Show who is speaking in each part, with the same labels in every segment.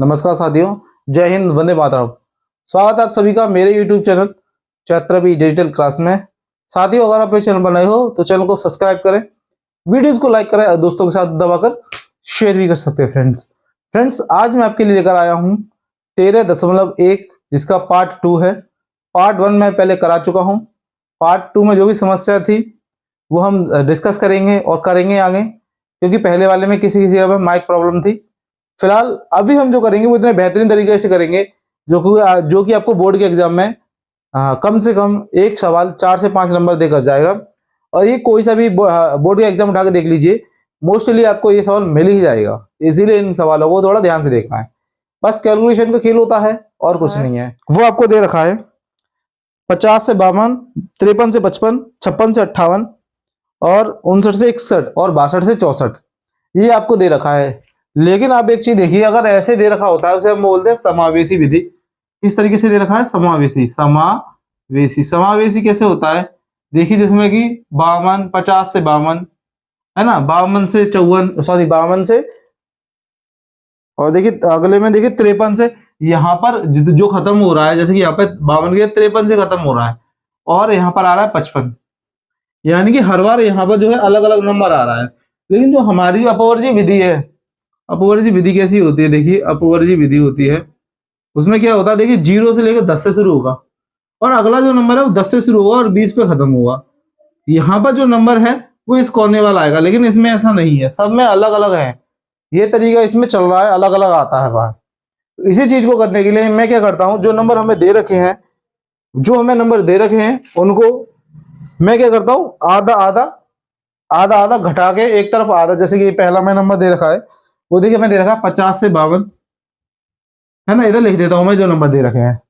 Speaker 1: नमस्कार साथियों, जय हिंद, वंदे मातरम। स्वागत है आप सभी का मेरे YouTube चैनल छात्रवी डिजिटल क्लास में। साथियों, अगर आप ये चैनल बनाए हो तो चैनल को सब्सक्राइब करें, वीडियोस को लाइक करें और दोस्तों के साथ दबाकर शेयर भी कर सकते हैं। फ्रेंड्स, आज मैं आपके लिए लेकर आया हूँ 13.1 जिसका पार्ट 2 है। पार्ट 1 मैं पहले करा चुका हूँ। पार्ट 2 में जो भी समस्या थी वो हम डिस्कस करेंगे और करेंगे आगे, क्योंकि पहले वाले में किसी जगह में माइक प्रॉब्लम थी। फिलहाल अभी हम जो करेंगे वो इतने बेहतरीन तरीके से करेंगे जो कि आपको बोर्ड के एग्जाम में कम से कम एक सवाल 4 से 5 नंबर देकर जाएगा। और ये कोई सा भी बोर्ड का एग्जाम उठा के देख लीजिए, मोस्टली आपको ये सवाल मिल ही जाएगा। इसीलिए इन सवालों को थोड़ा ध्यान से देखना है। बस कैलकुलेशन का खेल होता है और कुछ नहीं है। वो आपको दे रखा है 50 से 52, 53 से 55, 56 से 58 और 59 से 61 और 62 से 64, ये आपको दे रखा है। लेकिन आप एक चीज देखिए, अगर ऐसे दे रखा होता है उसे हम बोलते हैं समावेशी विधि। किस तरीके से दे रखा है? समावेशी कैसे होता है? देखिए, जिसमें कि 52, 50 से 52 है ना, 52 से 54, सॉरी 52 से, और देखिए अगले में देखिए 53 से। यहाँ पर जो खत्म हो रहा है, जैसे कि यहाँ पे 52 के 53 से खत्म हो रहा है और यहाँ पर आ रहा है 55, यानी कि हर बार यहाँ पर जो है अलग अलग नंबर आ रहा है। लेकिन जो हमारी अपवर्जी विधि है, अपवर्जी विधि कैसी होती है? देखिए, अपवर्जी विधि होती है, उसमें क्या होता है? देखिए, 0 से लेकर 10 से शुरू होगा और अगला जो नंबर है वो 10 से शुरू होगा और 20 पे खत्म होगा। यहाँ पर जो नंबर है वो इस कोने वाला आएगा, लेकिन इसमें ऐसा नहीं है, सब में अलग अलग है। ये तरीका इसमें चल रहा है, अलग अलग आता है बाहर। तो इसी चीज को करने के लिए मैं क्या करता हूँ, जो नंबर हमें दे रखे हैं, उनको मैं क्या करता हूँ, आधा आधा घटा के एक तरफ आधा। जैसे कि पहला मैं नंबर दे रखा है, वो देखिए मैं दे रखा है 50 से 52, है ना। इधर लिख देता हूं मैं जो नंबर दे रखे हैं।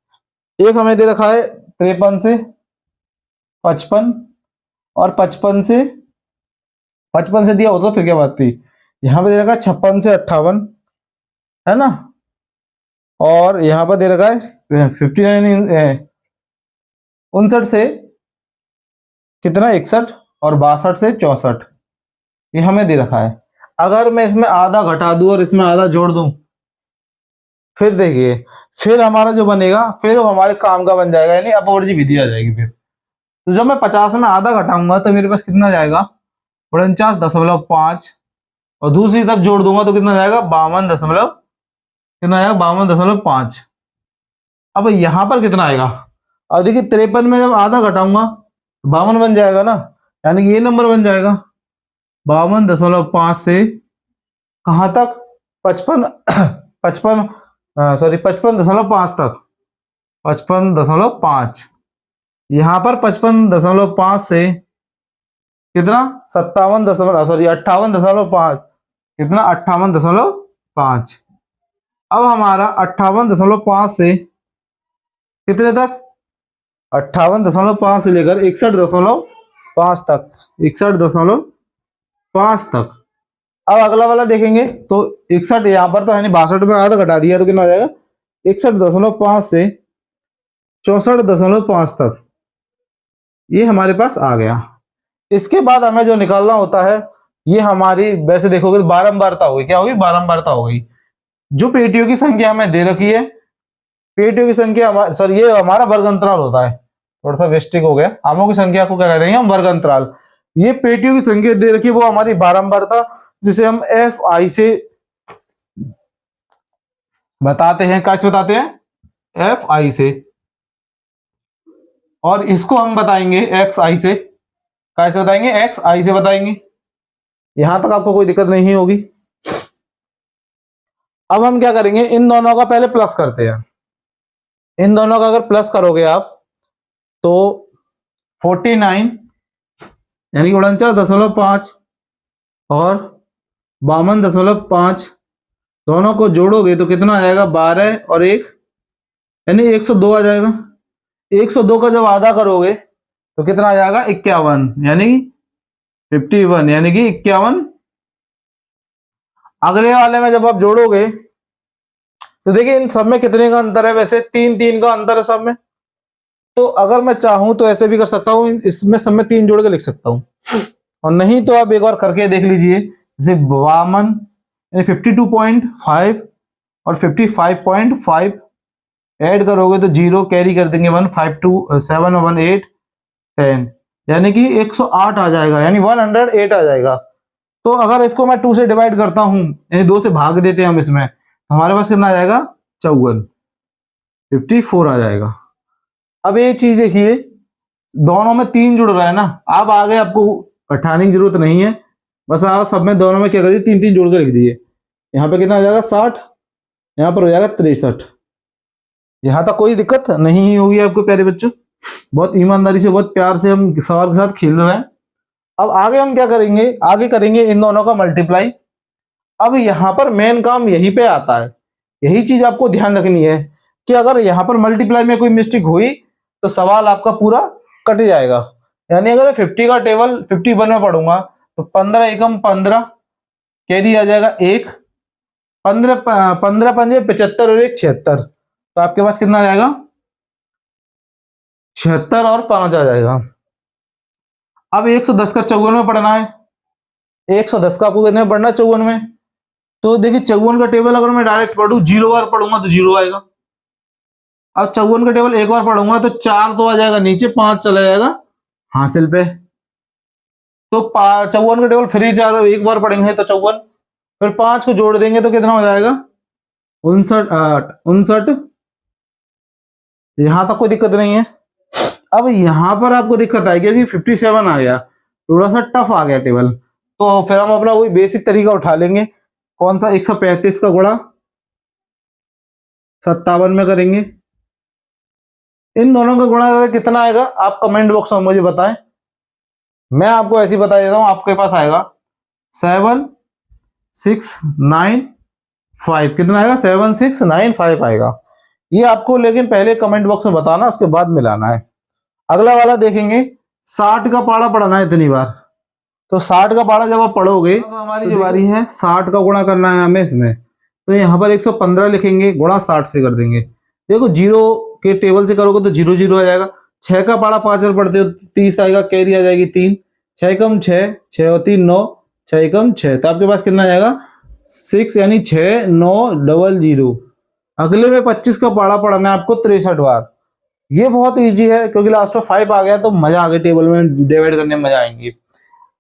Speaker 1: एक हमें दे रखा है 53 से 55 और 55 से दिया होता तो फिर क्या बात थी। यहां पे दे रखा है 56 से 58, है ना। और यहां पर दे रखा है 59 से कितना, 61 और 62 से 64, ये हमें दे रखा है। अगर मैं इसमें आधा घटा दूं और इसमें आधा जोड़ दूं, फिर देखिए, फिर हमारा जो बनेगा फिर वो हमारे काम का बन जाएगा, यानी अपवर्जी विधि आ जाएगी। फिर तो जब मैं 50 में आधा घटाऊंगा तो मेरे पास कितना जाएगा? 49.5, और दूसरी तरफ जोड़ दूंगा तो कितना जाएगा? 52.5। अब यहां पर कितना आएगा? अब देखिए 53 में जब आधा घटाऊंगा तो 52 बन जाएगा ना, यानी कि ये नंबर बन जाएगा 52.5 से कहां तक? 55 55 सॉरी 55.5 तक, 55.5। यहां पर 55.5 से कितना? 58.5, कितना? 58.5। अब हमारा 58.5 से कितने तक? 58.5 से लेकर 61.5 तक, 61.5 तक। अब अगला वाला देखेंगे तो 61, यहां पर तो है नहीं, 62 में आधा घटा दिया तो कितना हो जाएगा? 61.5 से 64.5 तक, ये हमारे पास आ गया। इसके बाद हमें जो निकालना होता है, ये हमारी वैसे देखोगे तो बारंबारता होगी। क्या होगी? बारंबारता हो गई। जो पेटियों की संख्या हमें दे रखी है, पेटियों की संख्या, सॉरी ये हमारा वर्ग अंतराल होता है, थोड़ा सा वेस्टिक हो गया। आमों की संख्या को क्या कहते हैं हम? वर्ग अंतराल। ये पेटियों की संख्या दे रखी है, वो हमारी बारंबारता, जिसे हम Fi से बताते हैं। कैसे बताते हैं? Fi से। और इसको हम बताएंगे Xi से। कैसे बताएंगे? Xi से बताएंगे। यहां तक आपको कोई दिक्कत नहीं होगी। अब हम क्या करेंगे, इन दोनों का पहले प्लस करते हैं। इन दोनों का अगर प्लस करोगे आप तो 49 यानी 49.5 और 52.5 दोनों को जोड़ोगे तो कितना आ जाएगा? 12 और 1 यानी 102 आ जाएगा। 102 का जब आधा करोगे तो कितना आ जाएगा? 51 यानी 51 यानी कि 51। अगले वाले में जब आप जोड़ोगे तो देखिए इन सब में कितने का अंतर है? वैसे 3 का अंतर है सब में। तो अगर मैं चाहूं तो ऐसे भी कर सकता हूं, इसमें सब में 3 जोड़ के लिख सकता हूं, और नहीं तो आप एक बार करके देख लीजिए। जैसे 52 यानी 52.5 और 55.5 ऐड करोगे तो 0 कैरी कर देंगे 1, 5 2 7 1 8 10, यानी कि 108 आ जाएगा, यानी 108 आ जाएगा। तो अगर इसको मैं 2 से डिवाइड करता हूं, यानी 2 से भाग देते हैं हम इसमें, तो हमारे पास कितना आ जाएगा 54, 54 आ जाएगा। अब ये चीज देखिए, दोनों में 3 जुड़ रहा है ना, अब आगे आपको बैठाने की जरूरत नहीं है, बस आप सब में दोनों में क्या करिए 3 3 जोड़ के लिख दिए। यहाँ पे कितना आ जाएगा 60, यहाँ पर हो जाएगा 63। यहाँ तक कोई दिक्कत नहीं होगी आपको प्यारे बच्चों, बहुत ईमानदारी से बहुत प्यार से हम सवाल के साथ खेल रहे हैं। अब आगे हम क्या करेंगे, आगे करेंगे इन दोनों का मल्टीप्लाई। अब यहाँ पर मेन काम यहीं पे आता है, यही चीज आपको ध्यान रखनी है कि अगर यहाँ पर मल्टीप्लाई में कोई मिस्टेक हुई तो सवाल आपका पूरा कट जाएगा। यानी अगर 50 का टेबल 51 में पढ़ूंगा तो 15 एकम 15 कैरी आ जाएगा 1, 15 15 पंजे 75 और 1 76, तो आपके पास कितना आ जाएगा 76 और 5 आ जाएगा। अब 110 का 54 में पढ़ना है, 110 का आपको कितने में पढ़ना 54 में, तो देखिए 54 का टेबल अगर मैं डायरेक्ट पढ़ू 0 बार पढ़ूंगा तो 0 आएगा। अब 54 का टेबल एक बार पढ़ूंगा तो 4 तो आ जाएगा नीचे, 5 चला जाएगा हासिल पे। तो 54 का टेबल फ्री 4 एक बार पढ़ेंगे तो 54, फिर 5 को जोड़ देंगे तो कितना हो जाएगा 59। यहां तक कोई दिक्कत नहीं है। अब यहां पर आपको दिक्कत आएगी क्योंकि 57 आ गया, थोड़ा सा टफ आ गया टेबल, तो फिर हम अपना वही बेसिक तरीका उठा लेंगे। कौन सा 135 का गुणा 57 में करेंगे, इन दोनों का गुणा कितना आएगा आप कमेंट बॉक्स में मुझे बताएं, मैं आपको ऐसे ही बता देता हूं। आपके पास आएगा 7695, कितना आएगा 7695 आएगा। ये आपको लेकिन पहले कमेंट बॉक्स में बताना, उसके बाद मिलाना है। अगला वाला देखेंगे 60 का पाड़ा पढ़ना है इतनी बार, तो 60 का पाड़ा जब आप पढ़ोगे, अब हमारी जो बारी है 60 का गुणा करना है हमें इसमें, तो यहाँ पर 115 लिखेंगे, गुणा 60 से कर देंगे। देखो 0 के टेबल से करोगे तो 0 0 आ जाएगा। 6 का पाड़ा 5 बार पढ़ते हो 30 आएगा, कैरी आ जाएगी 3, 6 कम 6, 6 और 3 9, 6 कम 6, तो आपके पास कितना आ जाएगा 6, यानी 6 9 00। अगले में 25 का पाड़ा पढ़ना है आपको 63 बार। ये बहुत इजी है क्योंकि लास्ट में 5 आ गया तो मजा आ गया, टेबल में डिवाइड करने में मजा आएंगी।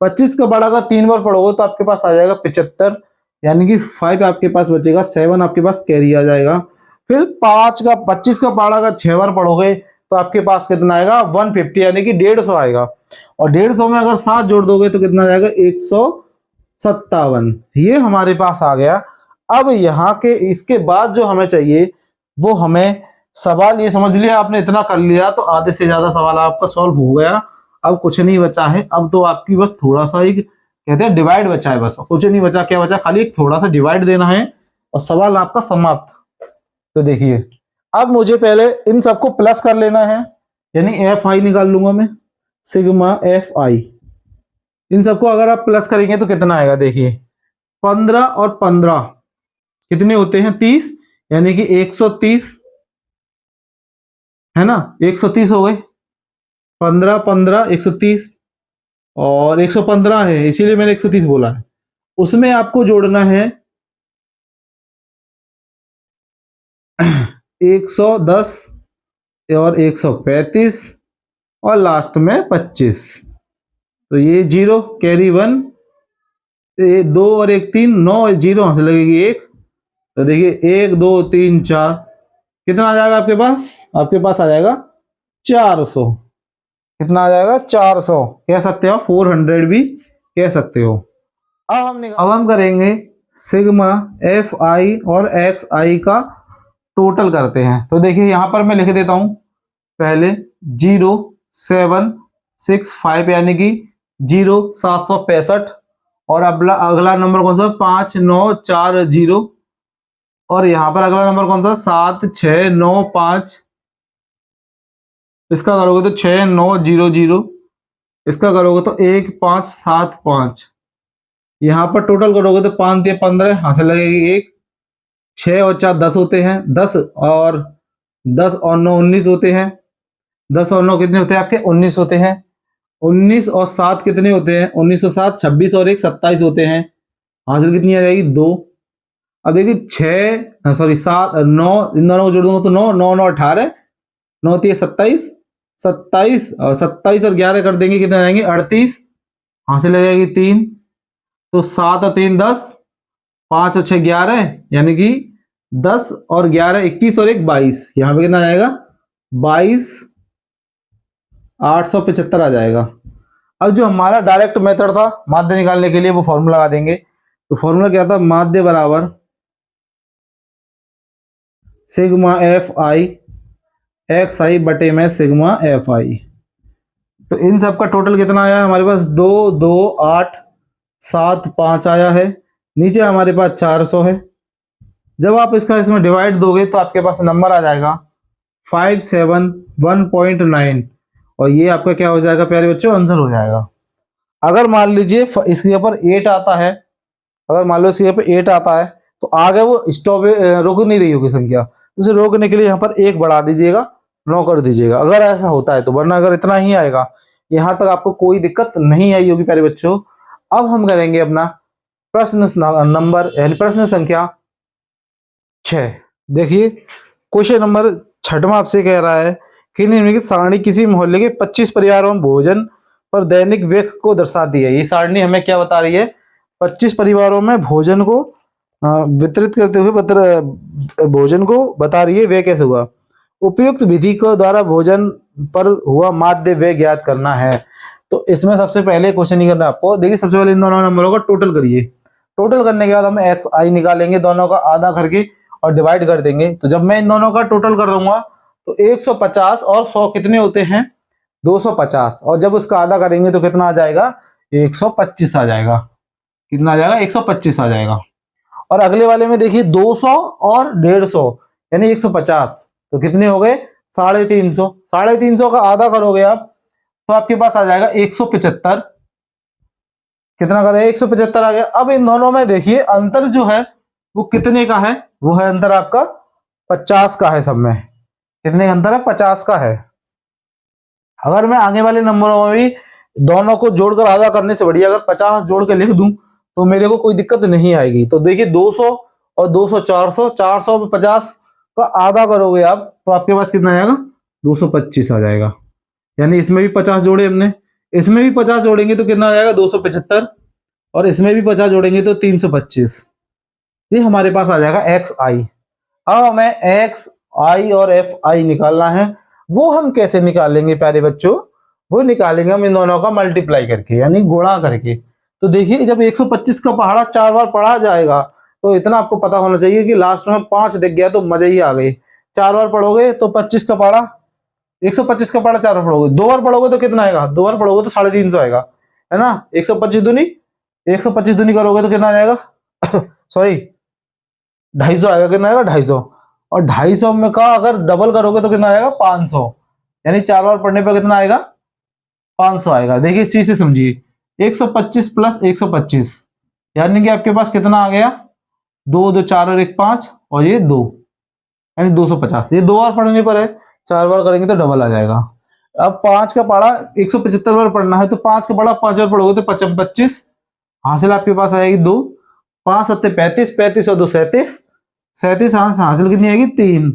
Speaker 1: 25 का बड़ा का 3 बार पढ़ोगे तो आपके पास आ जाएगा 75, यानी कि 5 आपके पास बचेगा, 7 आपके पास कैरी आ जाएगा। फिर 25 का पाड़ा का 6 बार पढ़ोगे तो आपके पास कितना आएगा 150, यानी कि 150 आएगा। और 150 में अगर 7 जोड़ दोगे तो कितना आ जाएगा 157, ये हमारे पास आ गया। अब यहाँ के इसके बाद जो हमें चाहिए वो हमें सवाल, ये समझ लिया आपने, इतना कर लिया तो आधे से ज्यादा सवाल आपका सॉल्व हो गया। अब कुछ नहीं बचा है, अब तो आपकी बस थोड़ा सा ही कहते हैं डिवाइड बचा है, बस कुछ नहीं बचा। क्या बचा, खाली थोड़ा सा डिवाइड देना है और सवाल आपका समाप्त। तो देखिए अब मुझे पहले इन सबको प्लस कर लेना है, यानी एफ आई निकाल लूंगा मैं, सिग्मा एफ आई। इन सबको अगर आप प्लस करेंगे तो कितना आएगा, देखिए 15 और 15 कितने होते हैं 30, यानी कि 130 है ना, 130 हो गए। 15 15 130 और 115 है, इसीलिए मैंने 130 बोला है। उसमें आपको जोड़ना है 110 और 135 और लास्ट में 25, तो ये 0 कैरी 1, ये 2 और 1 3, 9 और 0 यहां से लगेगी 1, तो देखिए 1 2 3 4, कितना आ जाएगा आपके पास, आपके पास आ जाएगा 400। कितना आ जाएगा 400, कह सकते हो 400 भी कह सकते हो। अब हम करेंगे सिग्मा एफ आई और एक्स आई का टोटल करते हैं। तो देखिए यहां पर मैं लिख देता हूं पहले 0 7 6 5, यानी कि 0 765, और अगला नंबर कौन सा 5 9 4 0, और यहां पर अगला नंबर कौन सा 7 6 9 5, इसका करोगे तो 6 9 0 0, इसका करोगे तो 1 5 7 5, यहां पर टोटल करोगे तो 5 दिए 15, यहां से लगेगी 1, 6 और 4 10 होते हैं, 10 और 9 19 होते हैं, 10 और 9 कितने होते हैं आपके 19 होते हैं, 19 और 7 कितने होते हैं 19 और 7 26 और 1 27 होते हैं, हासिल कितनी आ जाएगी 2, अब देखिए 6 सॉरी 7 9, इन दोनों को जोड़ दूंगा तो 9 9 9 18, 9 3 27, 27 और 27 और 11 कर देंगे कितने आएंगे 38, यहाँ से लग जाएगी 3, तो 7 और 3 10, 5 और 6 11, यानी कि 10 और 11 21 और 1 22, यहाँ पे कितना आ जाएगा 22 875 आ जाएगा। अब जो हमारा डायरेक्ट मेथड था माध्य निकालने के लिए वो फॉर्मूला लगा देंगे। तो फॉर्मूला क्या था, माध्य बराबर सिग्मा एफ आई एक्स आई बटे में सिग्मा एफ आई। तो इन सब का टोटल कितना आया हमारे पास 2 2 8 7 5 आया है, नीचे हमारे पास 400 है। जब आप इसका इसमें डिवाइड दोगे तो आपके पास नंबर आ जाएगा 571.9 और ये आपका क्या हो जाएगा प्यारे बच्चों, आंसर हो जाएगा। अगर मान लीजिए इसके ऊपर 8 आता है, अगर मान लो इसके ऊपर 8 आता है तो आगे वो स्टॉप रोक नहीं रही होगी संख्या, तो उसे रोकने के लिए यहाँ पर 1 बढ़ा दीजिएगा, 9 कर दीजिएगा, अगर ऐसा होता है तो। वरना अगर इतना ही आएगा यहाँ तक आपको कोई दिक्कत नहीं आई होगी प्यारे बच्चों। अब हम करेंगे अपना प्रश्न नंबर यानी प्रश्न संख्या 6। देखिए क्वेश्चन नंबर 6वां आपसे कह रहा है कि निम्नलिखित सारणी किसी मोहल्ले के 25 परिवारों में भोजन पर दैनिक व्यय को दर्शाती है। ये सारणी हमें क्या बता रही है, 25 परिवारों में भोजन को वितरित करते हुए भोजन को बता रही है व्यय कैसे हुआ। उपयुक्त विधि को द्वारा भोजन पर हुआ माध्य व्यय ज्ञात करना है। तो इसमें सबसे पहले क्वेश्चन ही करना है आपको। देखिए सबसे पहले इन दोनों नंबरों का टोटल करिए, टोटल करने के बाद हम एक्स आई निकालेंगे, दोनों का आधा करके और डिवाइड कर देंगे। तो जब मैं इन दोनों का टोटल कर दूंगा तो 150 और 100 कितने होते हैं 250, और जब उसका आधा करेंगे तो कितना आ जाएगा 125 आ जाएगा। कितना आ जाएगा 125 आ जाएगा। और अगले वाले में देखिए 200 और 150 यानी 150, तो कितने हो गए 350। 350 का आधा करोगे आप तो आपके पास आ जाएगा 175। कितना करेगा 175 आ गया। अब इन दोनों में देखिए अंतर जो है वो कितने का है, वो है अंतर आपका 50 का है। सब में कितने का अंतर है 50 का है। अगर मैं आगे वाले नंबरों में भी दोनों को जोड़कर आधा करने से बढ़िया अगर 50 जोड़ के लिख दूं तो मेरे को कोई दिक्कत नहीं आएगी। तो देखिए 200 और 200 400, 400 में 50 का आधा करोगे आप तो आपके पास कितना आएगा 225 आ जाएगा। यानी इसमें भी 50 जोड़े हमने, इसमें भी 50 जोड़ेंगे तो कितना आ जाएगा 275, और इसमें भी 50 जोड़ेंगे तो 325। ये हमारे पास आ जाएगा एक्स आई। अब हमें एक्स आई और एफ आई निकालना है। वो हम कैसे निकालेंगे प्यारे बच्चों, वो निकालेंगे हम इन दोनों का मल्टीप्लाई करके यानी गुणा करके। तो देखिए जब 125 का पहाड़ा 4 बार पढ़ा जाएगा तो इतना आपको पता होना चाहिए कि लास्ट में 5 दिख गया तो मजे ही आ गए। 4 बार पढ़ोगे तो 25 का पहाड़ा 125 का पहाड़ा 4 बार पढ़ोगे, 2 बार पढ़ोगे तो कितना आएगा 2 बार पढ़ोगे तो 350 आएगा, है ना। 125 दूनी 125 दूनी करोगे तो कितना आ जाएगा सॉरी 250 आएगा। कितना आएगा 250, और 250 में का अगर डबल करोगे तो कितना आएगा 500, यानी 4 बार पढ़ने पर कितना आएगा 500 आएगा। देखिए इस चीज से समझिए 125 प्लस 125 यानी कि आपके पास कितना आ गया 2 2 4 और 1 5 और ये 2 यानी 250। ये 2 बार पढ़ने पर है, 4 बार करेंगे तो डबल आ जाएगा। अब 5 का पढ़ा 175 बार पढ़ना है तो 5 का पढ़ा 5 बार पढ़ोगे तो 25 हासिल आपके पास आएगी 2, 5 7 35, 35 और 2 37, 37 हासिल कितनी आएगी 3,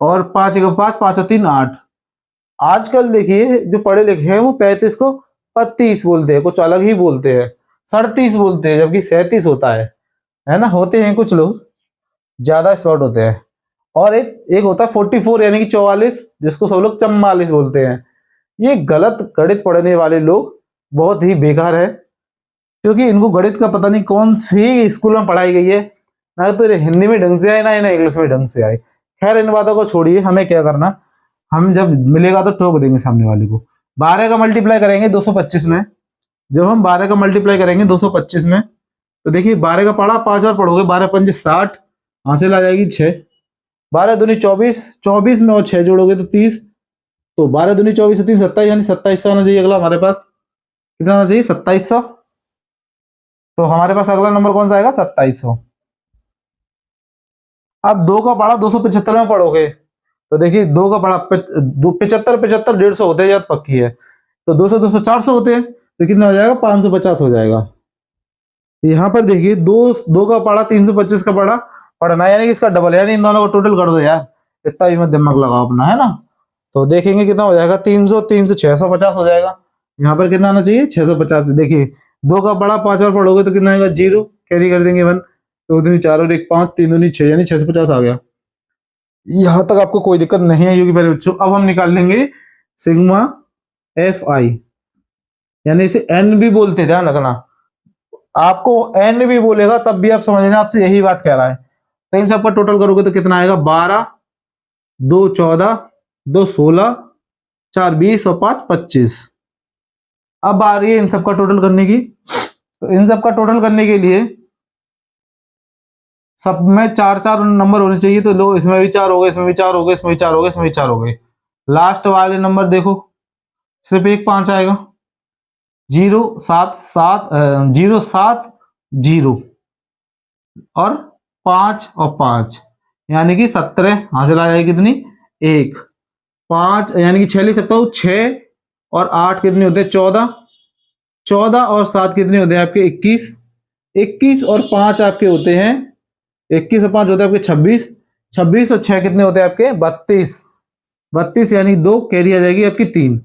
Speaker 1: और 5 1 5, 5 और 3 8। आजकल देखिए जो पढ़े लिखे हैं वो 35 को 32 बोलते हैं, कुछ अलग ही बोलते हैं, 37 बोलते हैं, जबकि 37 होता है ना। होते हैं कुछ लोग ज्यादा स्मार्ट होते हैं। और एक होता है 44 यानी कि 44, जिसको सब लोग 44 बोलते हैं। ये गलत गणित पढ़ने वाले लोग बहुत ही बेकार है, क्योंकि इनको गणित का पता नहीं कौन सी स्कूल में पढ़ाई गई है, ना तो हिंदी में ढंग से आए ना इंग्लिश में ढंग से आए। खैर इन बातों को छोड़िए, हमें क्या करना, हम जब मिलेगा तो ठोक देंगे सामने वाले को। 12 का मल्टीप्लाई करेंगे 225 में, जब हम 12 का मल्टीप्लाई करेंगे 225 में तो देखिए 12 का पढ़ा 5 बार पढ़ोगे 12 पंजे 60 हासिल आ जाएगी 6, 12 दूनी 24, 24 में और 6 जोड़ोगे तो 30, तो 12 दूनी 24 से 3 27 यानी 2700 आना चाहिए। अगला हमारे पास कितना आना चाहिए 2700, तो हमारे पास अगला नंबर कौन सा आएगा 2700। अब 2 का पढ़ा 275 में पढ़ोगे तो देखिए 2 का पढ़ा 75 75 150 होते हैं, पक्की है। तो 200 200 400 होते हैं तो कितना हो जाएगा 550 हो जाएगा। यहाँ पर देखिए दो दो का पड़ा 325 का पड़ा पढ़ना, यानी कि इसका डबल, यानी इन दोनों को टोटल कर दो यार, इतना भी मत दिमाग लगाओ अपना, है ना। तो देखेंगे कितना हो जाएगा, 300 300 650 हो जाएगा। यहाँ पर कितना आना चाहिए 650। देखिए दो का बड़ा 5 बार पढ़ोगे तो कितना आएगा, जीरो, कैरी कर देंगे 1, 2 दूनी 4 और 1 5, 3 दूनी 6, यानी 650 आ गया। यहाँ तक आपको कोई दिक्कत नहीं है क्योंकि पहले बच्चों। अब हम निकाल लेंगे सिग्मा एफ आई, यानी इसे एन भी बोलते हैं, ध्यान रखना, आपको एन भी बोलेगा तब भी आप समझ लेना आपसे यही बात कह रहा है। तो इन सबका टोटल करोगे तो कितना आएगा, 12, 2 14, 2 16, 4 20 और 5 25। अब आ रही है इन सबका टोटल करने की। तो इन सबका टोटल करने के लिए सब में 4 4 नंबर होने चाहिए। तो लो, इसमें भी 4 हो गए, इसमें भी 4 हो गए, इसमें भी 4 हो गए, इसमें भी 4 हो गए। लास्ट वाले नंबर देखो, सिर्फ एक 5 आएगा, 0 7 7 0 7 0 और 5 और 5, यानी कि 17 हासिल आ जाएगी कितनी, 1 5, यानी कि 6 लिख सकता हूँ, 6 और 8 कितने होते हैं, 14, 14 और 7 कितने होते हैं आपके, 21, 21 और 5 आपके होते हैं, 21 और 5 होते हैं आपके 26, 26 और 6 कितने होते हैं आपके, 32, 32, यानी 2 कैरी आ जाएगी आपकी 3,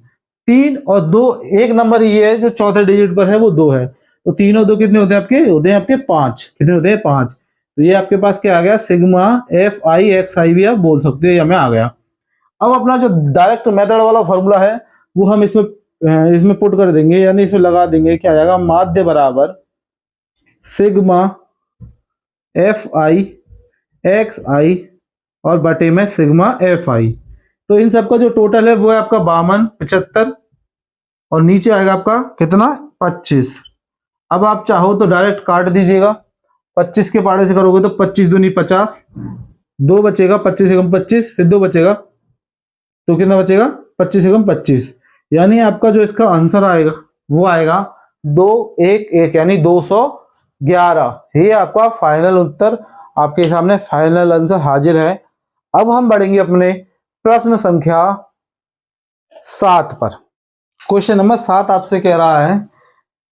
Speaker 1: 3 और 2, एक नंबर ये है जो चौथे डिजिट पर है वो 2 है। तो 3 और 2 कितने होते हैं आपके 5, कितने होते हैं 5। तो ये आपके पास क्या आ गया, सिग्मा एफ आई एक्स आई भी आप बोल सकते हैं, हमें आ गया। अब अपना जो डायरेक्ट मेथड वाला फॉर्मूला है वो हम इसमें पुट कर देंगे, यानी इसमें लगा देंगे, क्या आ जाएगा, माध्य बराबर सिग्मा एफ आई एक्स आई और बटे में सिग्मा एफ आई। तो इन सबका जो टोटल है वो है आपका 52 75 और नीचे आएगा आपका कितना, 25। अब आप चाहो तो डायरेक्ट काट दीजिएगा, 25 के पाड़े से करोगे तो 25 दूनी 50, 2 बचेगा, 25 एकम 25, फिर 2 बचेगा तो कितना बचेगा, 25 एकम 25, यानी आपका जो इसका आंसर आएगा वो आएगा 2 1 1, यानी 211। ये आपका फाइनल उत्तर, आपके सामने फाइनल आंसर हाजिर है। अब हम बढ़ेंगे अपने प्रश्न संख्या 7 पर। क्वेश्चन नंबर 7 आपसे कह रहा है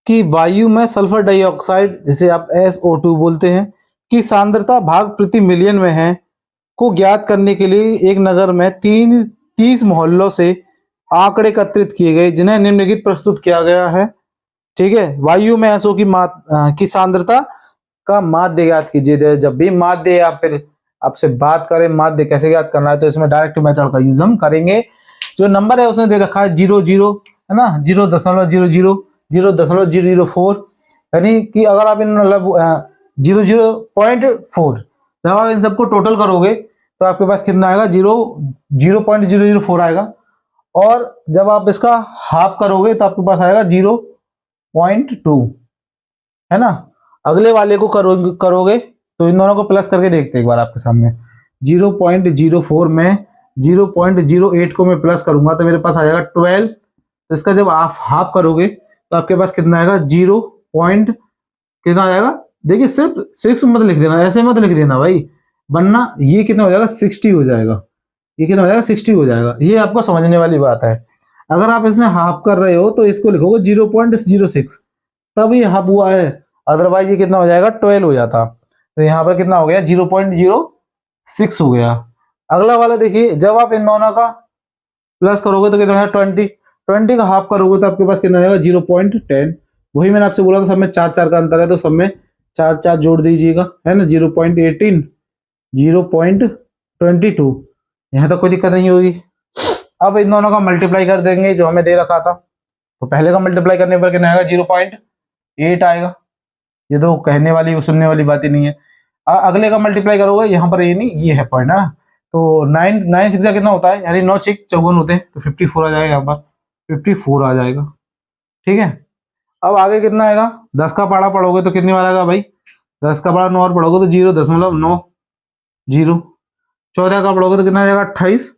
Speaker 1: कि वायु में सल्फर डाइऑक्साइड, जिसे आप SO2 बोलते हैं, की सांद्रता भाग प्रति मिलियन में है को ज्ञात करने के लिए एक नगर में 30 मोहल्लों से आंकड़े एकत्रित किए गए जिन्हें निम्नलिखित प्रस्तुत किया गया है। ठीक है, वायु में SO की सांद्रता का माध्य ज्ञात कीजिए। जब भी माध्य या फिर आपसे बात करें माध्य कैसे ज्ञात करना है तो इसमें डायरेक्ट मेथड का यूज हम करेंगे। जो नंबर है उसने दे रखा है 00, है ना, 0.00 0.004, यानी कि अगर आप इन मतलब 0.4 जब आप इन सबको टोटल करोगे तो आपके पास कितना आएगा, 0.004 आएगा। और जब आप इसका हाफ करोगे तो आपके पास आएगा 0.2, है ना। अगले वाले को करोगे तो इन दोनों को प्लस करके देखते हैं एक बार आपके सामने। 0.04 में 0.08 को मैं प्लस करूंगा तो मेरे पास आ जाएगा 12। तो इसका जब आप हाफ करोगे तो आपके पास कितना आएगा, कितना आ जाएगा, देखिए सिर्फ 6 मत लिख देना, ऐसे मत लिख देना भाई, वरना ये कितना हो जाएगा, 60 हो जाएगा, ये कितना हो जाएगा, 60 हो जाएगा। ये आपको समझने वाली बात है। अगर आप इसमें हाफ कर रहे हो तो इसको लिखोगे 0.06, तब ये हाफ हुआ है, अदरवाइज ये कितना हो जाएगा, 12 हो जाता। तो यहाँ पर कितना हो गया, 0.06 हो गया। अगला वाला देखिए, जब आप इन दोनों का प्लस करोगे तो कितना है, 20 का हाफ करोगे तो आपके पास कितना आएगा, 0.10। वही मैंने आपसे बोला था सब में 4 4 का अंतर है, तो सब में 4 4 जोड़ दीजिएगा, है ना। 0.18, 0.22, यहाँ तक कोई दिक्कत नहीं होगी। अब इन दोनों का मल्टीप्लाई कर देंगे जो हमें दे रखा था, तो पहले का मल्टीप्लाई करने पर कितना आएगा, 0.8 आएगा। ये तो कहने वाली सुनने वाली बात ही नहीं है। अगले का मल्टीप्लाई करोगे, यहाँ पर ये नहीं, ये है पॉइंट, है ना। तो 9 6 कितना होता है, यानी 9 6 54 होते हैं, तो 54 आ जाएगा, यहाँ पर 54 आ जाएगा। ठीक है, अब आगे कितना आएगा, 10 का पाड़ा पढ़ोगे तो कितनी बार आएगा भाई, 10 का पाड़ा 9 और पढ़ोगे तो 0.9, 14 का पढ़ोगे तो कितना आ जाएगा, 28,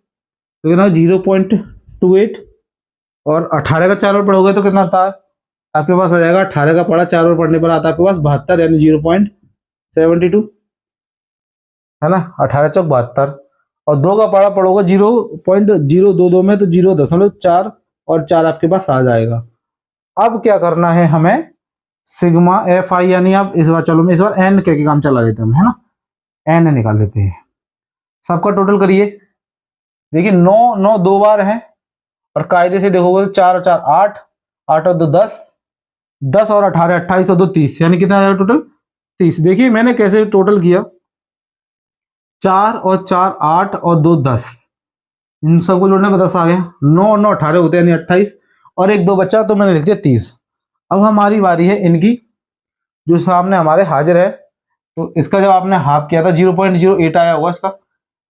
Speaker 1: तो कितना 0.28। और 18 का 4 और पढ़ोगे तो कितना आता है आपके पास, आ जाएगा 18 का पढ़ा 4 और पढ़ने पर आता है आपके पास 72, यानी 0.72, है ना। 18 चौक 72। और 2 का पढ़ा पढ़ोगे 0.022 में तो 0.4 और 4 आपके पास आ जाएगा। अब क्या करना है हमें, सिग्मा एफ आई, यानी अब इस बार चलो मैं इस बार एन करके काम चला लेते हैं, है ना, एन निकाल लेते हैं। सबका टोटल करिए, देखिए 9 9 दो बार है, और कायदे से देखोगे तो 4 और 4 8, 8 और 2 10, 10 और 18 28 और 2 30, यानी कितना आया टोटल 30। देखिए मैंने कैसे टोटल किया, 4 और 4 8 और 2 10, इन सबको जोड़ने पर 10 आ गया, 9 9 18 होते हैं यानी 28, और एक 2 बचा तो मैंने लिख दिया 30। अब हमारी बारी है इनकी, जो सामने हमारे हाजिर है, तो इसका जब आपने हाफ किया था 0.08 आया होगा इसका, है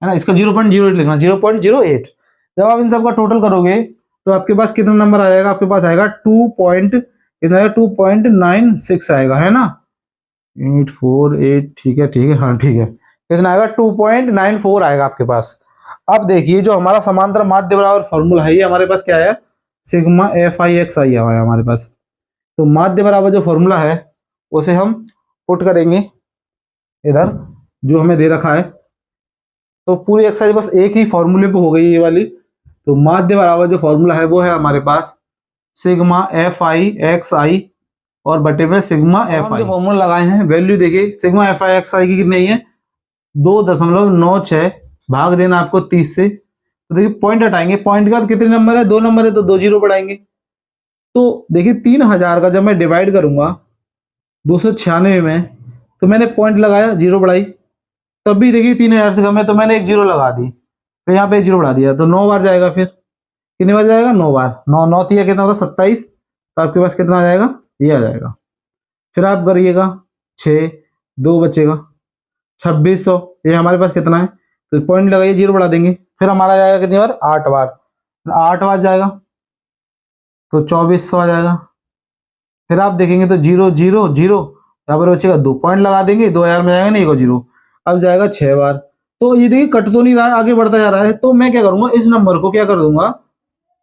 Speaker 1: ना, इसका 0.08 लिखना, 0.08। जब आप इन सबका टोटल करोगे तो आपके पास कितना नंबर आ जाएगा, आपके पास आएगा 2.96 आएगा, है ना, 848, ठीक है, हाँ ठीक है, कितना आएगा 2.94 आएगा आपके पास। अब देखिए जो हमारा समांतर माध्य बराबर फॉर्मूला है, ये हमारे पास क्या है, सिग्मा एफ आई एक्स आई हुआ है हमारे पास। तो माध्य बराबर जो फॉर्मूला है उसे हम पुट करेंगे इधर, जो हमें दे रखा है, तो पूरी एक्सरसाइज बस एक ही फॉर्मूले पे हो गई ये वाली। तो माध्य बराबर जो फॉर्मूला है वो है हमारे पास सिग्मा एफ आई एक्स आई और बटे में सिग्मा एफ आई। जो फॉर्मूला लगाए हैं वैल्यू देखिए, सिग्मा एफ आई एक्स आई की कितनी है, 2.96 भाग देना आपको 30 से, तो देखिए पॉइंट हटाएंगे, पॉइंट के बाद कितने नंबर है, 2 नंबर है, तो 2 जीरो बढ़ाएंगे। तो देखिए 3000 का जब मैं डिवाइड करूंगा 296 में, तो मैंने पॉइंट लगाया, जीरो बढ़ाई, तब भी देखिए 3000 से कम है, तो मैंने एक जीरो लगा दी, फिर यहाँ पे एक जीरो बढ़ा दिया, तो 9 बार जाएगा, फिर कितनी बार जाएगा, 9 बार, 9 9 तीया कितना होता है 27, तो आपके पास कितना आ जाएगा, ये आ जाएगा। फिर आप करिएगा 6, 2 बचेगा 2600, ये हमारे पास कितना है, तो पॉइंट लगाइए, जीरो बढ़ा देंगे, फिर हमारा जाएगा कितनी बार, 8 बार, 8 बार जाएगा तो 2400 आ जाएगा। फिर आप देखेंगे तो 0 0 0, यहाँ पर बचेगा 2, पॉइंट लगा देंगे, 2000 में जाएगा, नहीं को 0, अब जाएगा 6 बार। तो ये देखिए कट तो नहीं रहा है, आगे बढ़ता जा रहा है, तो मैं क्या करूंगा, इस नंबर को क्या कर दूंगा,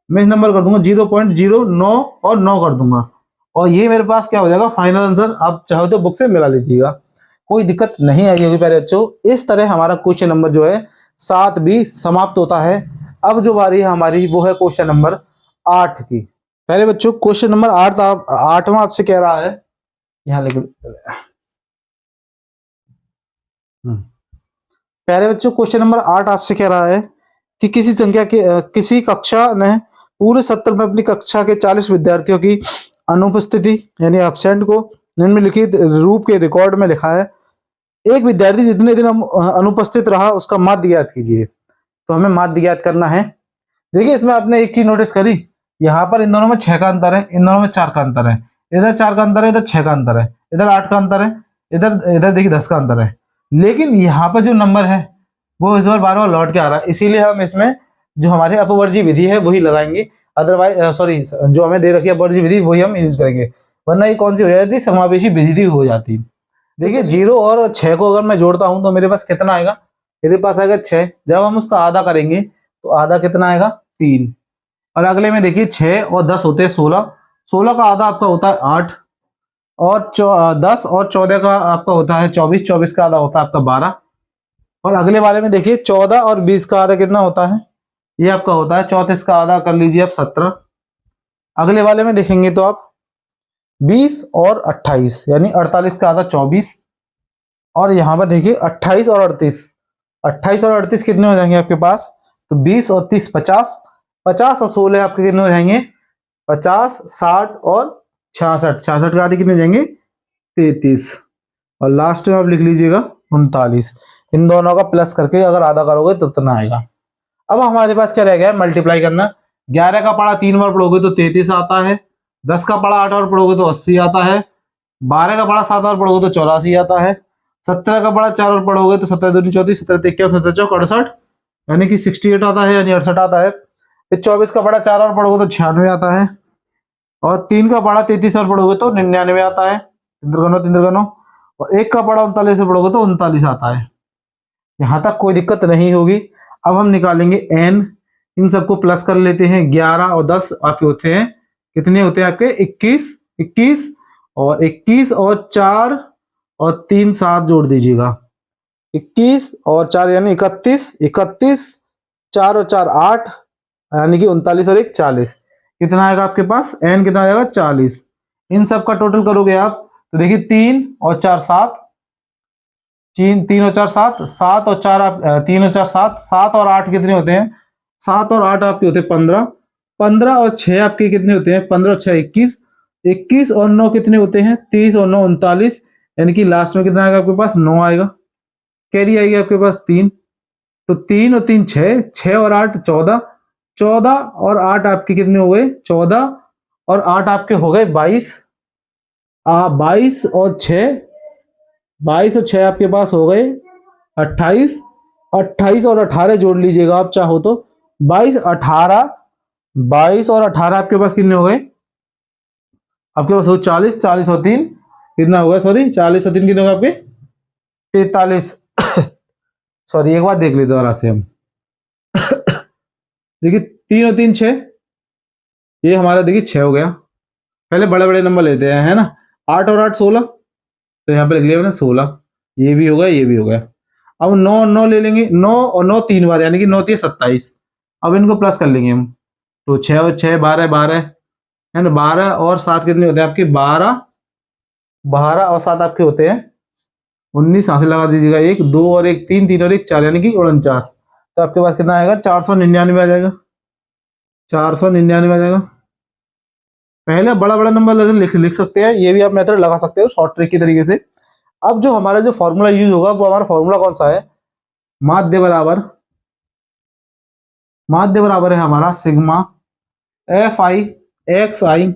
Speaker 1: मैं इस नंबर कर दूंगा 0.09 और 9 कर दूंगा, और ये मेरे पास क्या हो जाएगा फाइनल आंसर। आप चाहो तो बुक से मिला लीजिएगा, कोई दिक्कत नहीं आई होगी प्यारे बच्चों। इस तरह हमारा क्वेश्चन नंबर जो है 7 भी समाप्त होता है। अब जो बारी है हमारी वो है क्वेश्चन नंबर 8 की। पहले बच्चों क्वेश्चन नंबर 8 8वां आपसे कह रहा है, यहाँ लिख, प्यारे बच्चों क्वेश्चन नंबर 8 आपसे कह रहा है कि किसी संख्या के किसी कक्षा ने पूरे सत्र में अपनी कक्षा के 40 विद्यार्थियों की अनुपस्थिति यानी एब्सेंट को निम्नलिखित रूप के रिकॉर्ड में लिखा है। एक विद्यार्थी जितने दिन अनुपस्थित रहा उसका माध्य ज्ञात कीजिए। तो हमें माध्य ज्ञात करना है। देखिए इसमें आपने एक चीज नोटिस करी, यहाँ पर इन दोनों में 6 का अंतर है, इन दोनों में 4 का अंतर है, इधर 4 का अंतर है, इधर 6 का अंतर है, इधर 8 का अंतर है, इधर इधर देखिए 10 का अंतर है। लेकिन यहाँ पर जो नंबर है वो इस बार बार बार लौट के आ रहा है, इसीलिए हम इसमें जो हमारे अपवर्जी विधि है वही लगाएंगे, अदरवाइज सॉरी जो हमें दे रखी है अपवर्जी विधि वही हम यूज करेंगे, वरना ये कौन सी हो जाती, समावेशी विधि हो जाती। देखिए 0 और 6 को अगर मैं जोड़ता हूं तो मेरे पास कितना आएगा, मेरे पास आएगा 6, जब हम उसका आधा करेंगे तो आधा कितना आएगा 3, और अगले में देखिए 6 और 10 होते हैं 16, 16 का आधा आपका होता है 8, और 10 और 14 का आपका होता है 24, 24 का आधा होता है आपका 12, और अगले वाले में देखिए 14 और 20 का आधा कितना होता है, ये आपका होता है 34 का आधा कर लीजिए आप 17। अगले वाले में देखेंगे तो आप 20 और 28 यानी 48 का आधा 24, और यहाँ पर देखिए 28 और 38, 28 और 38 कितने हो जाएंगे आपके पास, तो 20 और 30 50, 50 और 16 आपके कितने हो जाएंगे 50, 60 और 66, 66 के आधे कितने हो जाएंगे 33, और लास्ट में आप लिख लीजिएगा 39। इन दोनों का प्लस करके अगर आधा करोगे तो इतना आएगा। अब हमारे पास क्या रह गया है, मल्टीप्लाई करना। 11 का पढ़ा 3 बार पढ़ोगे तो 33 आता है, 10 का पढ़ा 8 बार पढ़ोगे तो 80 आता है, 12 का पढ़ा 7 बार पढ़ोगे तो 84 आता है, 17 का पढ़ा 4 बार पढ़ोगे तो 17 दूनी 34, 17 31 17 चौक 68 यानी कि 68 आता है, यानी 68 आता है। फिर 24 का पढ़ा 4 बार पढ़ोगे तो 96 आता है, और 3 का पढ़ा 33 बार पढ़ोगे तो 99 आता है, तिंद्र गनो, और 1 का पढ़ा 39 से पढ़ोगे तो 39 आता है। यहां तक कोई दिक्कत नहीं होगी। अब हम निकालेंगे n, इन सबको प्लस कर लेते हैं। 11 और 10 आपके होते हैं कितने होते हैं आपके 21, 21 और 21 और 4 और 3 7 जोड़ दीजिएगा, 21 और 4 यानी 31, 31 4 और 4 8 यानी कि 39 और 1 40, कितना आएगा आपके पास n कितना आएगा 40। इन सब का टोटल करोगे आप तो देखिए 3 और 4 7, 3 और 4 7, 7 और 4 7 कितने होते हैं? 7 और 8 आपके होते हैं 15, 15 और 6 आपके कितने होते हैं? 15 और 6 21, 21 और 9 कितने होते हैं? 30 और 9 39, यानी कि लास्ट में कितना आएगा आपके पास? 9 आएगा। कैरी आएगी आपके पास 3, तो 3 और 3 6, 6 और 8 14, 14 और 8 आपके कितने हो गए? 14 और 8 आपके हो गए 22, 22 और 6, 22 और 6 आपके पास हो गए 28, 28 और 18 जोड़ लीजिएगा आप चाहो तो 22 18, 22 और 18 आपके पास कितने हो गए? आपके पास हो 40, 40 और 3 कितना होगा? सॉरी 40 और 3 कितने होगा आपके? 43। सॉरी एक बार देख लेते दोबारा से हम। देखिए 3 और 3 6, ये हमारा देखिए 6 हो गया। पहले बड़े बड़े नंबर लेते हैं, है ना। 8 और 8 16, तो यहाँ पे लिख लिया मैंने 16, ये भी हो गया, ये भी हो गया। अब 9 और 9 ले लेंगे, 9 और 9 3 बार, यानी कि 9 3 27। अब इनको प्लस कर लेंगे हम, तो 6 और 6 12 12, है ना। 12 और 7 कितने होते हैं आपके? 12, 12 और 7 आपके होते हैं 19। यहाँ से लगा दीजिएगा 1 2 और 1 3, 3 और 1 4, यानी कि 49। तो आपके पास कितना आएगा? 499 आ जाएगा, 499 आ जाएगा। पहले बड़ा बड़ा नंबर लिख सकते हैं, ये भी आप मेथड लगा सकते हो शॉर्ट ट्रिक की तरीके से। अब जो हमारा जो फॉर्मूला यूज होगा वो हमारा फॉर्मूला कौन सा है? माध्य बराबर है हमारा सिग्मा एफ आई एक्स आई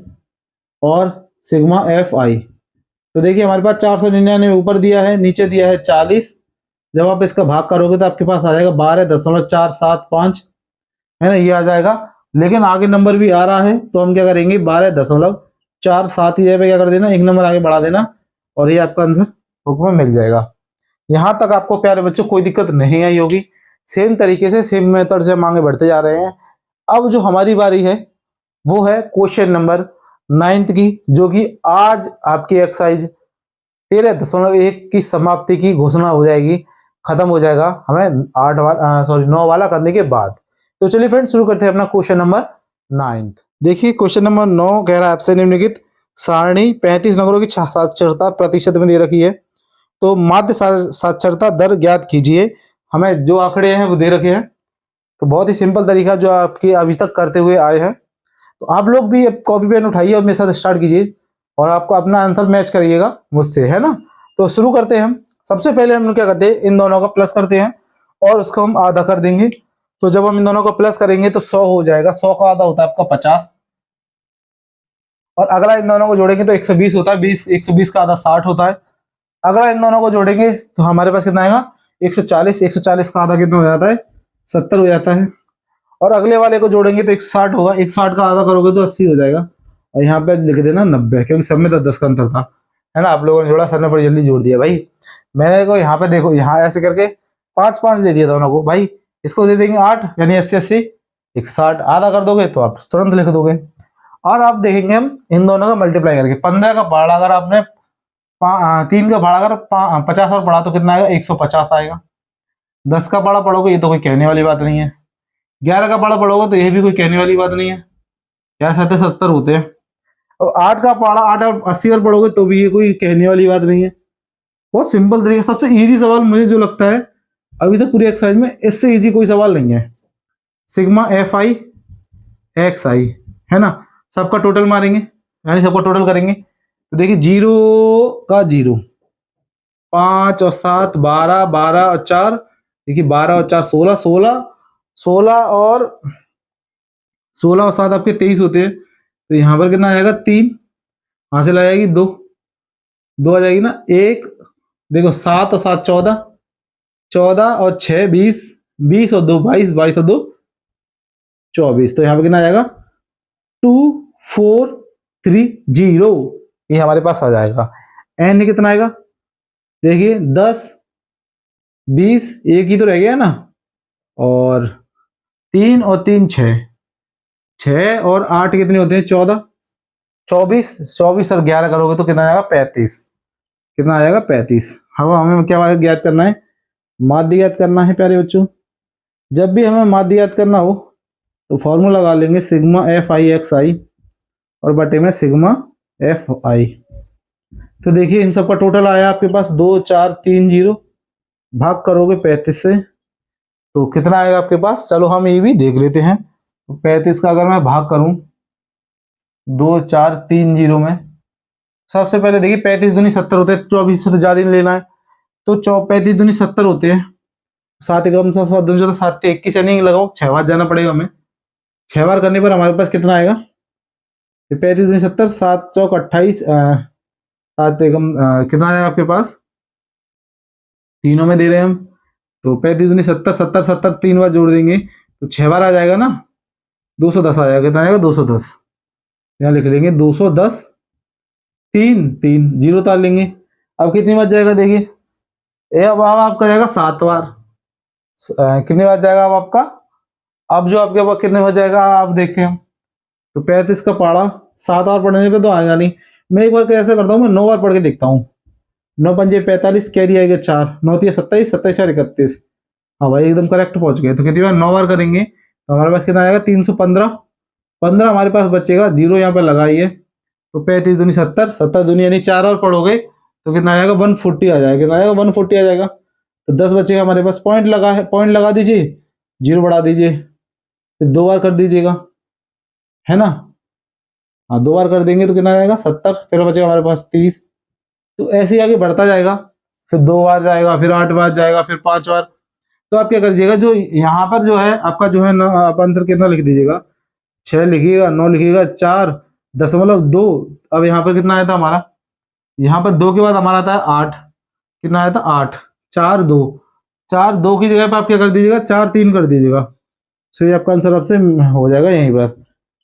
Speaker 1: और सिग्मा एफ आई। तो देखिए हमारे पास 499 ऊपर दिया है, नीचे दिया है 40। जब आप इसका भाग करोगे तो आपके पास आ जाएगा 12.475, है ना, ये आ जाएगा। लेकिन आगे नंबर भी आ रहा है, तो हम क्या करेंगे? 12.47 ही जगह पे क्या कर देना, एक नंबर आगे बढ़ा देना, और ये आपका आंसर बुक में मिल जाएगा। यहाँ तक आपको प्यारे बच्चों कोई दिक्कत नहीं आई होगी। सेम तरीके से सेम मेथड से हम आगे बढ़ते जा रहे हैं। अब जो हमारी बारी है वो है क्वेश्चन नंबर 9 की, जो कि आज आपकी एक्सरसाइज 13.1 की समाप्ति की घोषणा हो जाएगी, खत्म हो जाएगा हमें 9 वाला करने के बाद। तो चलिए फ्रेंड्स शुरू करते हैं अपना क्वेश्चन नंबर 9। देखिए क्वेश्चन नंबर 9 कह रहा है आपसे निम्नलिखित सारणी 35 नगरों की साक्षरता प्रतिशत में दे रखी है, तो माध्य साक्षरता दर ज्ञात कीजिए। हमें जो आंकड़े हैं वो दे रखे हैं, तो बहुत ही सिंपल तरीका जो आपके अभी तक करते हुए आए हैं। तो आप लोग भी कॉपी पेन उठाइए और मेरे साथ स्टार्ट कीजिए, और आपको अपना आंसर मैच करिएगा मुझसे, है ना। तो शुरू करते हैं हम। सबसे पहले हम क्या करते हैं, इन दोनों का प्लस करते हैं और उसको हम आधा कर देंगे। तो जब हम इन दोनों को प्लस करेंगे तो 100 हो जाएगा, 100 का आधा होता है आपका 50, और अगला इन दोनों को जोड़ेंगे तो 120 होता है, 120 का आधा 60 होता है। अगला इन दोनों को जोड़ेंगे तो हमारे पास कितना आएगा? 140, 140 का आधा कितना हो जाता है? 70 हो जाता है। और अगले वाले को जोड़ेंगे तो 160 होगा, 160 का आधा करोगे तो 80 हो जाएगा, और यहाँ पे लिख देना 90, क्योंकि सब में 10 का अंतर था, है ना। आप लोगों ने जोड़ा, सर ने बड़ी जल्दी जोड़ दिया भाई। मैंने को यहाँ पे देखो, यहाँ ऐसे करके 5 5 दे दिया दोनों को भाई। इसको दे देंगे 8, यानी 80 80 160, आधा कर दोगे तो आप तुरंत लिख दोगे। और आप देखेंगे हम इन दोनों का मल्टीप्लाई करके 15 का भाड़ा अगर आपने 3 का भाड़ा अगर 50 और पढ़ा तो कितना आएगा? 150 आएगा। 10 का भाड़ा पढ़ोगे, ये तो कोई कहने वाली बात नहीं है। 11 का भाड़ा पढ़ोगे तो ये भी कोई कहने वाली बात नहीं है, क्या 70 होते हैं। और 8 का पढ़ा 8 और 80 और पढ़ोगे तो भी ये कोई कहने वाली बात नहीं है। बहुत सिंपल तरीके, सबसे इजी सवाल मुझे जो लगता है अभी तक पूरी एक्सरसाइज में, इससे इजी कोई सवाल नहीं है। सिग्मा एफ आई एक्स आई, है ना। सबका टोटल मारेंगे, यानी सबका टोटल करेंगे, तो देखिए 0 का 0, 5 और 7 12, 12 और 4, देखिए 12 और 4 16, 16, 16 और 7 आपके 23 होते हैं। तो यहाँ पर कितना आएगा? 3, हासिल आ जाएगी 2, 2 आ जाएगी ना। 1 देखो 7 और 7 14, 14 और 6 20, 20 और 2 22, 22 और 2 24। तो यहाँ पर कितना आ जाएगा? 2 4 3 0, ये हमारे पास आ जाएगा। एन कितना आएगा? देखिए 10 20, एक ही तो रह गया ना, और 3 और 3 6, 6 और 8 कितने होते हैं? 14, 24, 24 और 11 करोगे तो कितना आएगा? 35। कितना आएगा? 35। हमें क्या ज्ञात करना है? माध्य ज्ञात करना है प्यारे बच्चों। जब भी हमें माध्य ज्ञात करना हो तो फॉर्मूला लगा लेंगे सिग्मा एफ आई एक्स आई और बटे में सिग्मा एफ आई। तो देखिए इन सबका टोटल आया आपके पास 2430, भाग करोगे 35 से तो कितना आएगा आपके पास। चलो हम ये भी देख लेते हैं। तो 35 का अगर मैं भाग करूं 2430 में, सबसे पहले देखिए 35 दूनी 70 होते हैं, 24 से तो ज्यादा नहीं लेना है। तो 35 दूनी 70 होते हैं, 7 एकम 7 दूनी 7 21 नहीं लगाओ, 6 बार जाना पड़ेगा हमें। 6 बार करने पर हमारे पास कितना आएगा, 35 दूनी 70, 7 चौक 28, 7 एकम कितना आएगा आपके पास, तीनों में दे रहे हैं हम। तो 35 दूनी 70, 70 70 3 बार जोड़ देंगे तो 6 बार आ जाएगा ना, 210 आ जाएगा। कितना आएगा 210, यहाँ लिख लेंगे 210, 3 3 जीरो तार लेंगे। अब कितनी बार जाएगा देखिए, ये अब आपका जाएगा 7 बार। कितनी बार जाएगा अब आपका, अब जो आपके पास कितने हो जाएगा आप देखें हम। तो 35 का पाड़ा 7 बार पढ़ने पे तो आएगा नहीं। मैं एक बार कैसे करता हूँ, मैं 9 बार पढ़ के देखता हूँ। 9 पंजे 45, कैरी आएगा 4, 9 तिया 27, 27 4 31। हाँ भाई एकदम करेक्ट पहुंच गए। तो कितनी बार 9 बार करेंगे तो हमारे पास कितना आएगा 315, 15 हमारे पास बचेगा, जीरो यहाँ पे लगाइए। तो 35 दूनी 70, 70 दूनी यानी 4 और पढ़ोगे तो कितना आएगा 140 आ जाएगा। कितना आएगा 140 आ जाएगा। तो 10 बचेगा हमारे पास, पॉइंट लगा है, पॉइंट लगा दीजिए, जीरो बढ़ा दीजिए, फिर 2 बार कर दीजिएगा, है ना। हाँ 2 बार कर देंगे तो कितना आएगा 70, फिर बचेगा हमारे पास 30। तो ऐसे ही आगे बढ़ता जाएगा, फिर 2 बार जाएगा, फिर 8 बार जाएगा, फिर 5 बार। तो आप क्या कर दीजिएगा, जो यहाँ पर जो है आपका जो है ना, आप आंसर कितना लिख दीजिएगा, 6 लिखिएगा, 9 लिखिएगा, 4.2। अब यहाँ पर कितना आया था हमारा, यहाँ पर 2 के बाद हमारा आता है 8। कितना आया था 8, 4 2, 4 2 की जगह पर आप क्या कर दीजिएगा 4 3 कर दीजिएगा। सो ये आपका आंसर आपसे हो जाएगा यहीं पर।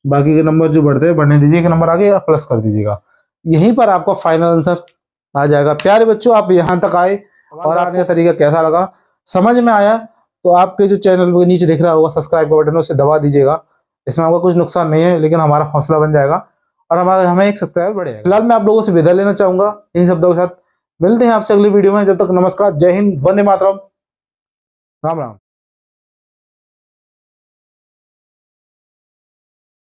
Speaker 1: बाकी के नंबर जो बढ़ते हैं बढ़ने दीजिए, एक नंबर आगे प्लस कर दीजिएगा, यहीं पर आपका फाइनल आंसर आ जाएगा। प्यारे बच्चों आप यहाँ तक आए और आपका तरीका कैसा लगा, समझ में आया तो आपके जो चैनल के नीचे दिख रहा होगा सब्सक्राइब का बटन, उसे दबा दीजिएगा। इसमें आपका कुछ नुकसान नहीं है, लेकिन हमारा हौसला बन जाएगा और हमें एक सब्सक्राइबर बढ़ेगा। फिलहाल मैं आप लोगों से विदा लेना चाहूंगा इन शब्दों के साथ। मिलते हैं आपसे अगली वीडियो में, जब तक नमस्कार, जय हिंद, वंदे मातरम, राम राम।